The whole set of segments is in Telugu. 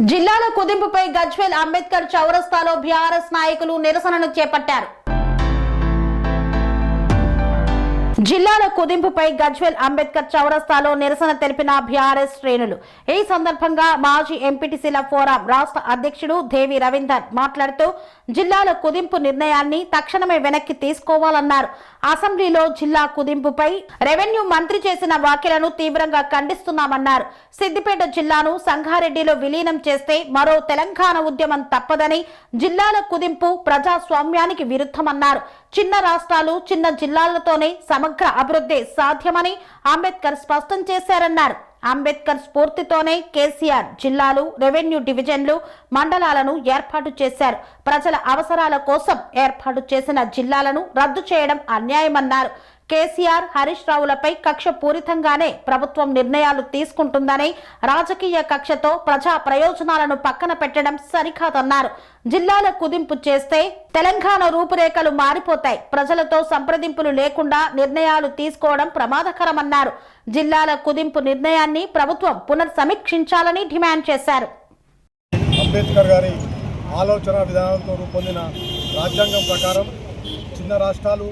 జిల్లాల కుదింపుపై గజ్వేల్ అంబేద్కర్ చౌరస్తాలో బీఆర్ఎస్ నాయకులు నిరసనను చేపట్టారు. జిల్లాల కుదింపుపై గజ్వేల్ అంబేద్కర్ చౌరస్తాలో నిరసన తెలిపిన బీఆర్ఎస్ శ్రేణులు. ఈ సందర్భంగా మాజీ ఎంపీటీసీల ఫోరం రాష్ట్ర అధ్యక్షుడు దేవి రవీందర్ మాట్లాడుతూ జిల్లాల కుదింపు నిర్ణయాన్ని తక్షణమే వెనక్కి తీసుకోవాలన్నారు. అసెంబ్లీలో జిల్లా కుదింపుపై రెవెన్యూ మంత్రి చేసిన వ్యాఖ్యలను తీవ్రంగా ఖండిస్తున్నామన్నారు. సిద్దిపేట జిల్లాను సంగారెడ్డిలో విలీనం చేస్తే మరో తెలంగాణ ఉద్యమం తప్పదని, జిల్లాల కుదింపు ప్రజాస్వామ్యానికి విరుద్ధమన్నారు. చిన్న రాష్ట్రాలు చిన్న జిల్లాలతోనే సమగ్ర అభివృద్ధి సాధ్యమని అంబేద్కర్ స్పష్టం చేశారన్నారు. అంబేద్కర్ స్ఫూర్తితోనే కేసీఆర్ జిల్లాలు, రెవెన్యూ డివిజన్లు, మండలాలను ఏర్పాటు చేశారు. ప్రజల అవసరాల కోసం ఏర్పాటు చేసిన జిల్లాలను రద్దు చేయడం అన్యాయమన్నారు. కేసీఆర్, హరీష్ రావులపై కక్ష పూరితంగానే ప్రభుత్వం నిర్ణయాలు తీసుకుంటుందని, రాజకీయ కక్షతో ప్రజా ప్రయోజనాలను పక్కన పెట్టడం సరికాదన్నారు. జిల్లాల కుదింపు చేస్తే తెలంగాణ రూపురేఖలు మారిపోతాయి. ప్రజలతో సంప్రదింపులు లేకుండా నిర్ణయాలు తీసుకోవడం ప్రమాదకరమన్నారు. జిల్లాల కుదింపు నిర్ణయాన్ని ప్రభుత్వం పునర్సమీక్షించాలని డిమాండ్ చేశారు. అంబేద్కర్ గారి ఆలోచన విధానంతో రూపొందిన రాజ్యాంగం ప్రకారం చిన్న రాష్ట్రాలు,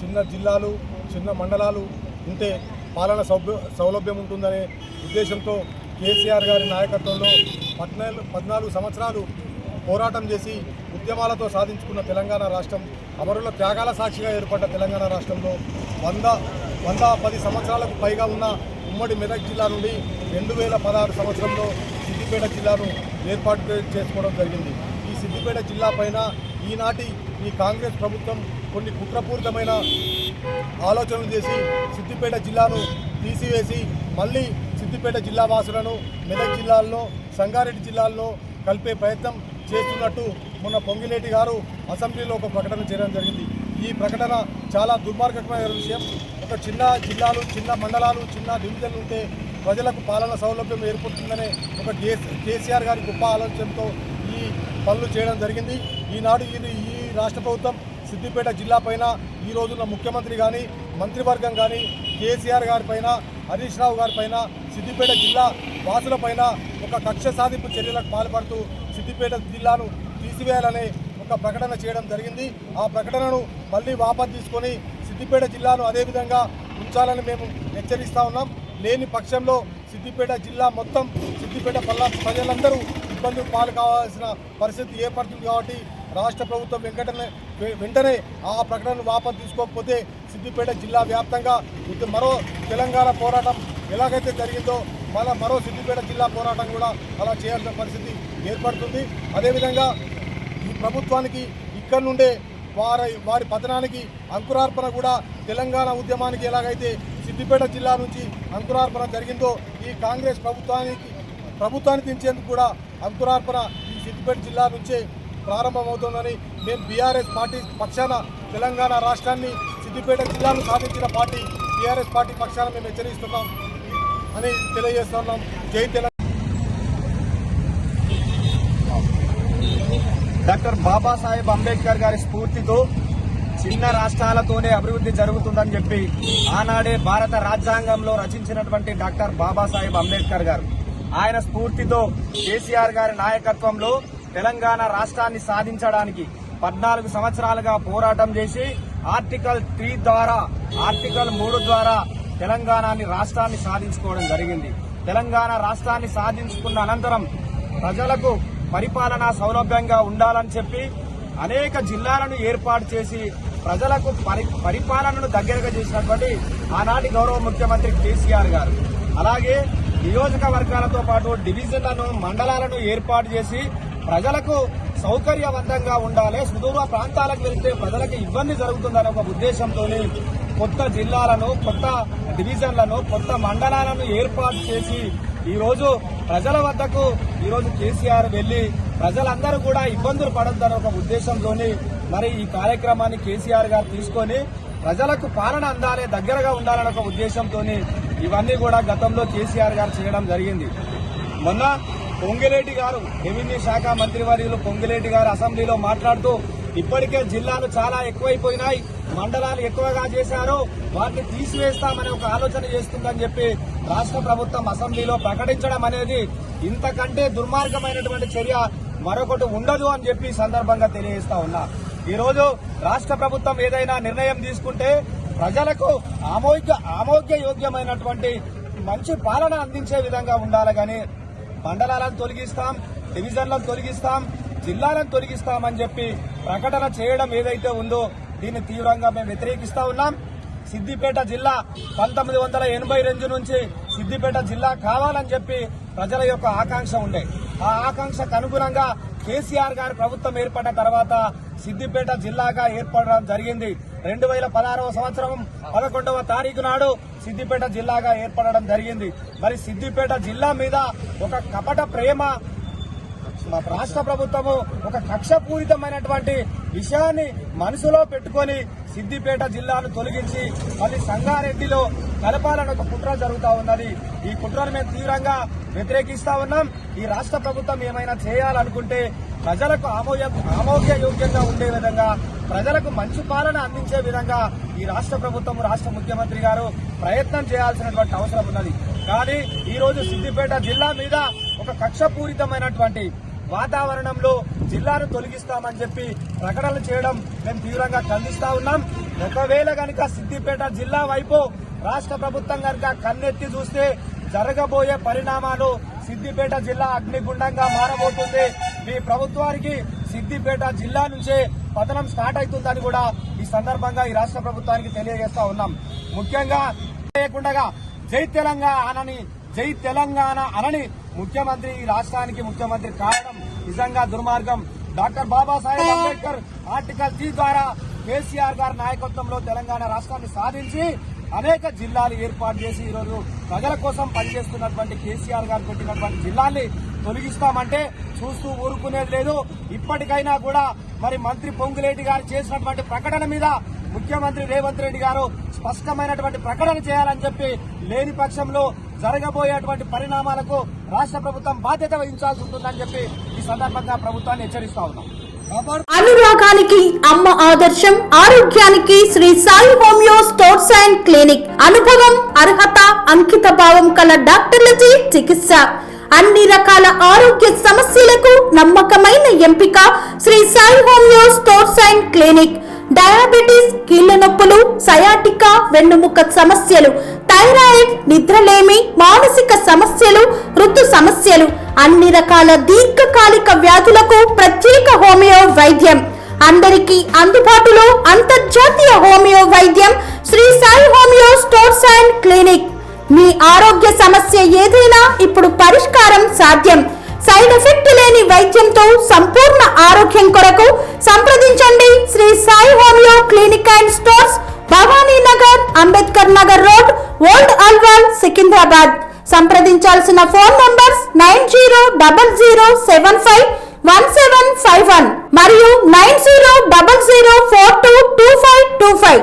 చిన్న జిల్లాలు, చిన్న మండలాలు ఉంటే పాలన సౌలభ్యం ఉంటుందనే ఉద్దేశంతో కేసీఆర్ గారి నాయకత్వంలో 14 సంవత్సరాలు పోరాటం చేసి ఉద్యమాలతో సాధించుకున్న తెలంగాణ రాష్ట్రం, అమరుల త్యాగాల సాక్షిగా ఏర్పడ్డ తెలంగాణ రాష్ట్రంలో 110 సంవత్సరాలకు పైగా ఉన్న ఉమ్మడి మెదక్ జిల్లా నుండి 2016 సంవత్సరంలో సిద్దిపేట జిల్లాను ఏర్పాటు చేసుకోవడం జరిగింది. ఈ సిద్దిపేట జిల్లా పైన ఈనాటి ఈ కాంగ్రెస్ ప్రభుత్వం కొన్ని కుట్రపూరితమైన ఆలోచనలు చేసి సిద్దిపేట జిల్లాను తీసివేసి మళ్ళీ సిద్దిపేట జిల్లా వాసులను మెదక్ జిల్లాల్లో, సంగారెడ్డి జిల్లాల్లో కలిపే ప్రయత్నం చేస్తున్నట్టు మొన్న పొంగిలేటి గారు అసెంబ్లీలో ఒక ప్రకటన చేయడం జరిగింది. ఈ ప్రకటన చాలా దుర్మార్గమైన విషయం. ఒక చిన్న జిల్లాలు, చిన్న మండలాలు, చిన్న డివిజన్లు ఉంటే ప్రజలకు పాలన సౌలభ్యం ఏర్పడుతుందనే ఒక కేసీఆర్ గారి గొప్ప ఆలోచనతో ఈ పనులు చేయడం జరిగింది. ఈనాడు ఈ రాష్ట్ర ప్రభుత్వం సిద్దిపేట జిల్లా పైన ఈ రోజున ముఖ్యమంత్రి కానీ, మంత్రివర్గం కానీ కేసీఆర్ గారి పైన, హరీష్ రావు గారి పైన, సిద్దిపేట జిల్లా వాసుల పైన ఒక కక్ష సాధింపు చర్యలకు పాల్పడుతూ సిద్దిపేట జిల్లాను తీసివేయాలనే ఒక ప్రకటన చేయడం జరిగింది. ఆ ప్రకటనను మళ్ళీ వాపసు తీసుకొని సిద్దిపేట జిల్లాను అదేవిధంగా ఉంచాలని మేము హెచ్చరిస్తూ ఉన్నాం. లేని పక్షంలో సిద్దిపేట జిల్లా మొత్తం, సిద్దిపేట ప్రజలందరూ ఇబ్బందులు పాలు కావాల్సిన పరిస్థితి ఏర్పడుతుంది. కాబట్టి రాష్ట్ర ప్రభుత్వం వెంటనే ఆ ప్రకటనను వాపసు తీసుకోకపోతే సిద్దిపేట జిల్లా వ్యాప్తంగా మరో తెలంగాణ పోరాటం ఎలాగైతే జరిగిందో మరో సిద్దిపేట జిల్లా పోరాటం కూడా అలా చేయాల్సిన పరిస్థితి ఏర్పడుతుంది. అదేవిధంగా ఈ ప్రభుత్వానికి ఇక్కడ నుండే వారి పతనానికి అంకురార్పణ కూడా తెలంగాణ ఉద్యమానికి ఎలాగైతే సిద్దిపేట జిల్లా నుంచి అంకురార్పణ జరిగిందో ఈ కాంగ్రెస్ ప్రభుత్వాన్ని దించేందుకు కూడా అంకురార్పణ ఈ సిద్దిపేట జిల్లా నుంచే ప్రారంభమవుతోందని మేము బీఆర్ఎస్ పార్టీ పక్షాన తెలంగాణ రాష్ట్రాన్ని, సిద్దిపేట జిల్లాను సాధించిన పార్టీ బీఆర్ఎస్ పార్టీ పక్షాన మేము హెచ్చరిస్తున్నాం అని తెలియజేస్తున్నాం. జై తెలంగాణ. డాక్టర్ బాబాసాహెబ్ అంబేద్కర్ గారి స్ఫూర్తితో చిన్న రాష్ట్రాలతోనే అభివృద్ధి జరుగుతుందని చెప్పి ఆనాడే భారత రాజ్యాంగంలో రచించినటువంటి డాక్టర్ బాబాసాహెబ్ అంబేద్కర్ గారు, ఆయన స్ఫూర్తితో కేసీఆర్ గారి నాయకత్వంలో తెలంగాణ రాష్ట్రాన్ని సాధించడానికి 14 సంవత్సరాలుగా పోరాటం చేసి ఆర్టికల్ 3 ద్వారా తెలంగాణ రాష్ట్రాన్ని సాధించుకోవడం జరిగింది. తెలంగాణ రాష్ట్రాన్ని సాధించుకున్న అనంతరం ప్రజలకు పరిపాలనా సౌలభ్యంగా ఉండాలని చెప్పి అనేక జిల్లాలను ఏర్పాటు చేసి ప్రజలకు పరిపాలనను దగ్గరగా చేసినటువంటి ఆనాటి గౌరవ ముఖ్యమంత్రి కేసీఆర్ గారు, అలాగే నియోజకవర్గాలతో పాటు డివిజన్లను, మండలాలను ఏర్పాటు చేసి ప్రజలకు సౌకర్యవంతంగా ఉండాలి, సుదూర ప్రాంతాలకు వెళ్తే ప్రజలకు ఇబ్బంది జరుగుతుందనే ఒక ఉద్దేశంతో కొత్త జిల్లాలను, కొత్త డివిజన్లను, కొత్త మండలాలను ఏర్పాటు చేసి ఈరోజు ప్రజల వద్దకు కేసీఆర్ వెళ్లి ప్రజలందరూ కూడా ఇబ్బందులు పడొద్దనే ఒక ఉద్దేశంతో మరి ఈ కార్యక్రమాన్ని కేసీఆర్ గారు తీసుకొని ప్రజలకు పాలన అందాలి, దగ్గరగా ఉండాలనే ఒక ఉద్దేశంతో ఇవన్నీ కూడా గతంలో కేసీఆర్ గారు చేయడం జరిగింది. మొన్న పొంగిలేటి గారు, రెవెన్యూ శాఖ మంత్రివర్యులు పొంగిలేటి గారు అసెంబ్లీలో మాట్లాడుతూ ఇప్పటికే జిల్లాలు చాలా ఎక్కువైపోయినాయి, మండలాలు ఎక్కువగా చేశారో వాటిని తీసివేస్తామనే ఒక ఆలోచన చేస్తుందని చెప్పి రాష్ట్ర ప్రభుత్వం అసెంబ్లీలో ప్రకటించడం అనేది ఇంతకంటే దుర్మార్గమైనటువంటి చర్య మరొకటి ఉండదు అని చెప్పి ఈ సందర్భంగా తెలియజేస్తా ఉన్నా. ఈ రోజు రాష్ట్ర ప్రభుత్వం ఏదైనా నిర్ణయం తీసుకుంటే ప్రజలకు ఆమోగ్యయోగ్యమైనటువంటి మంచి పాలన అందించే విధంగా ఉండాలి కానీ మండలాలను తొలగిస్తాం, డివిజన్లను తొలగిస్తాం, జిల్లాలను తొలగిస్తామని చెప్పి ప్రకటన చేయడం ఏదైతే ఉందో దీన్ని తీవ్రంగా మేము వ్యతిరేకిస్తా ఉన్నాం. సిద్దిపేట జిల్లా 1982 నుంచి సిద్దిపేట జిల్లా కావాలని చెప్పి ప్రజల యొక్క ఆకాంక్ష ఉండే. ఆ ఆకాంక్షకు అనుగుణంగా కేసీఆర్ గారు ప్రభుత్వం ఏర్పడిన తర్వాత సిద్దిపేట జిల్లాగా ఏర్పడడం జరిగింది. 2016వ సంవత్సరం 11వ తారీఖు నాడు సిద్దిపేట జిల్లాగా ఏర్పడడం జరిగింది. మరి సిద్దిపేట జిల్లా మీద ఒక కపట ప్రేమ రాష్ట్ర ప్రభుత్వము ఒక కక్షపూరితమైనటువంటి విషయాన్ని మనసులో పెట్టుకొని సిద్దిపేట జిల్లాను తొలగించి మళ్ళీ సంగారెడ్డిలో కలపాలని ఒక కుట్ర జరుగుతా ఉన్నది. ఈ కుట్రను మేము తీవ్రంగా వ్యతిరేకిస్తా ఉన్నాం. ఈ రాష్ట్ర ప్రభుత్వం ఏమైనా చేయాలనుకుంటే ప్రజలకు ఆమోగ్యయోగ్యంగా ఉండే విధంగా, ప్రజలకు మంచి పాలన అందించే విధంగా ఈ రాష్ట్ర ప్రభుత్వం, రాష్ట్ర ముఖ్యమంత్రి గారు ప్రయత్నం చేయాల్సినటువంటి అవసరం ఉన్నది. కానీ ఈ రోజు సిద్దిపేట జిల్లా మీద ఒక కక్షపూరితమైనటువంటి వాతావరణంలో జిల్లాను తొలగిస్తామని చెప్పి ప్రకటనలు చేయడం మేము తీవ్రంగా ఖండిస్తా ఉన్నాం. ఒకవేళ కనుక సిద్దిపేట జిల్లా వైపు రాష్ట్ర ప్రభుత్వం కనుక కన్నెత్తి చూస్తే జరగబోయే పరిణామాలు సిద్దిపేట జిల్లా అగ్నిగుండంగా మారబోతుంది. మీ ప్రభుత్వానికి సిద్దిపేట జిల్లా నుంచే పతనం స్టార్ట్ అవుతుందని కూడా ఈ సందర్భంగా ఈ రాష్ట్ర ప్రభుత్వానికి తెలియజేస్తా ఉన్నాం. ముఖ్యంగా లేకుండా జై తెలంగాణ అనని ముఖ్యమంత్రి ఈ రాష్ట్రానికి ముఖ్యమంత్రి కావడం నిజంగా దుర్మార్గం. డాక్టర్ బాబాసాహెబ్ అంబేద్కర్ ఆర్టికల్ 3 ద్వారా కేసీఆర్ గారి నాయకత్వంలో తెలంగాణ రాష్ట్రాన్ని సాధించి అనేక జిల్లాలు ఏర్పాటు చేసి ఈరోజు ప్రజల కోసం పనిచేస్తున్నటువంటి కేసీఆర్ గారు పెట్టినటువంటి జిల్లాల్ని తొలగిస్తామంటే చూస్తూ ఊరుకునేది లేదు. ఇప్పటికైనా కూడా మరి మంత్రి పొంగులేటి గారు చేసినటువంటి ప్రకటన మీద ముఖ్యమంత్రి రేవంత్ రెడ్డి గారు స్పష్టమైనటువంటి ప్రకటన చేయాలని చెప్పి, లేని పక్షంలో జరగబోయేటువంటి పరిణామాలకు రాష్ట్ర ప్రభుత్వం బాధ్యత వహించాల్సి ఉంటుందని చెప్పి ఈ సందర్భంగా ప్రభుత్వాన్ని హెచ్చరిస్తా ఉన్నాం. అనురాగానికి అమ్మ ఆదర్శం, ఆరోగ్యానికి Shri Sai homeo stores and clinic. అనుభవం, అర్హత, అంకిత భావం కల డాక్టర్లచే చికిత్స. అన్ని రకాల ఆరోగ్య సమస్యలకు నమ్మకమైన ఎంపిక Shri Sai homeo stores and clinic. Diabetes, కీళ్ల నొప్పులు, సయాటికా, వెన్నుముక సమస్యలు, థైరాయిడ్, నిద్రలేమి, మానసిక సమస్యలు, ఋతు సమస్యలు, అన్ని రకాల దీర్ఘకాలిక వ్యాధులకు ప్రత్యేక హోమియో వైద్యం. అందరికీ అందుబాటులో అంతర్జాతీయ హోమియో వైద్యం Shri Sai homeo stores and clinic. మీ ఆరోగ్య సమస్య ఏదైనా ఇప్పుడు పరిష్కారం సాధ్యం. సైడ్ ఎఫెక్ట్ లేని వైద్యంతో సంపూర్ణ ఆరోగ్యం కొరకు సంప్రదించండి Shri Sai homeo clinic and stores, Bhavani Nagar, Ambedkar Nagar road, old Alwal, Secunderabad. సంప్రదించాల్సిన ఫోన్ నంబర్స్ 9000751751 మరియు 9000422525.